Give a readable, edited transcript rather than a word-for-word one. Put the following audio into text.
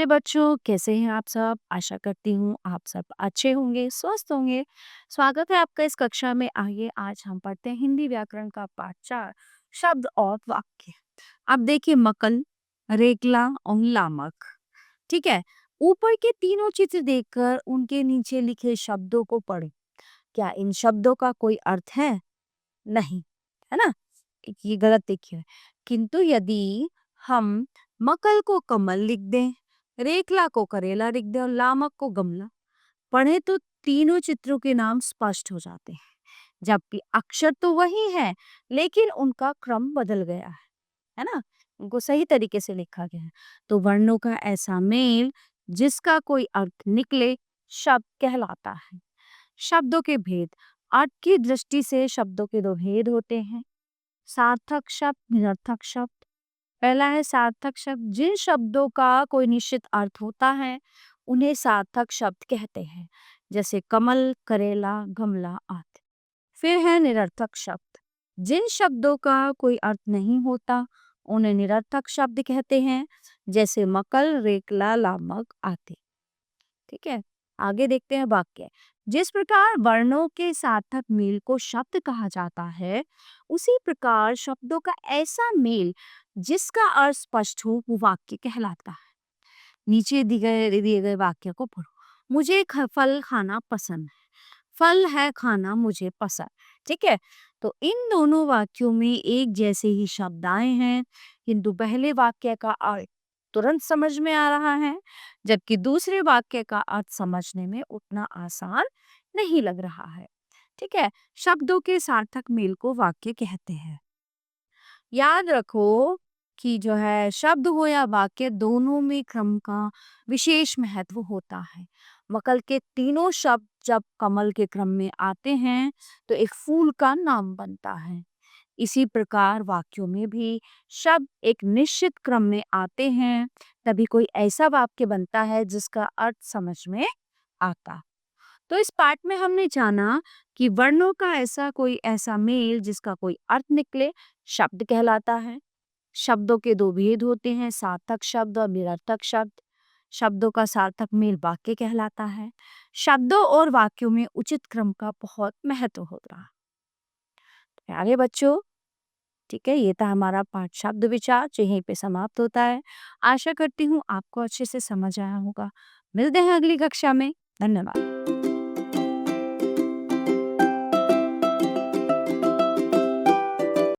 प्यारे बच्चों, कैसे हैं आप सब? आशा करती हूँ आप सब अच्छे होंगे, स्वस्थ होंगे। स्वागत है आपका इस कक्षा में। आइए आज हम पढ़ते हैं हिंदी व्याकरण का पाठ 4 शब्द और वाक्य। अब देखिए मकल, रेखला और लामक। ठीक है। ऊपर के तीनों चित्र देखकर उनके नीचे लिखे शब्दों को पढ़ें। क्या इन शब्दों का कोई अर्थ है? नहीं, है ना? ये गलत देखिए। किंतु यदि हम मकल को कमल लिख दें, रेखला को करेला लिख दें और लामक को गमला पढ़े तो तीनों चित्रों के नाम स्पष्ट हो जाते हैं। जबकि अक्षर तो वही है, लेकिन उनका क्रम बदल गया है ना? उनको सही तरीके से लिखा गया है। तो वर्णों का ऐसा मेल जिसका कोई अर्थ निकले शब्द कहलाता है। शब्दों के भेद। अर्थ की दृष्टि से शब्दों के दो भेद होते हैं, सार्थक शब्द, निरर्थक शब्द। पहला है सार्थक शब्द। जिन शब्दों का कोई निश्चित अर्थ होता है उन्हें सार्थक शब्द कहते हैं, जैसे कमल, करेला, गमला आदि। फिर है निरर्थक शब्द। जिन शब्दों का कोई अर्थ नहीं होता उन्हें निरर्थक शब्द कहते हैं, जैसे मकल, रेखला, लामक आदि। ठीक है। आगे देखते हैं वाक्य। जिस प्रकार वर्णों के सार्थक मेल को शब्द कहा जाता है, उसी प्रकार शब्दों का ऐसा मेल जिसका अर्थ स्पष्ट हो वो वाक्य कहलाता है। नीचे दिए गए वाक्य को पढ़ो। मुझे फल खाना पसंद है। फल है खाना मुझे पसंद। ठीक है। तो इन दोनों वाक्यों में एक जैसे ही शब्द आए हैं, किंतु पहले वाक्य का अर्थ तुरंत समझ में आ रहा है, जबकि दूसरे वाक्य का अर्थ समझने में उतना आसान नहीं लग रहा है। ठीक है। शब्दों के सार्थक मेल को वाक्य कहते हैं। याद रखो कि जो है शब्द हो या वाक्य दोनों में क्रम का विशेष महत्व होता है। मकल के तीनों शब्द जब कमल के क्रम में आते हैं तो एक फूल का नाम बनता है। इसी प्रकार वाक्यों में भी शब्द एक निश्चित क्रम में आते हैं, तभी कोई ऐसा वाक्य बनता है जिसका अर्थ समझ में आता। तो इस पाठ में हमने जाना कि वर्णों का ऐसा मेल जिसका कोई अर्थ निकले शब्द कहलाता है। शब्दों के दो भेद होते हैं, सार्थक शब्द और निरर्थक शब्द। शब्दों का सार्थक मेल वाक्य कहलाता है। शब्दों और वाक्यों में उचित क्रम का बहुत महत्व होता है। प्यारे बच्चों, ठीक है, ये था हमारा पाठ शब्द विचार जो यहीं पे समाप्त होता है। आशा करती हूँ आपको अच्छे से समझ आया होगा। मिलते हैं अगली कक्षा में। धन्यवाद।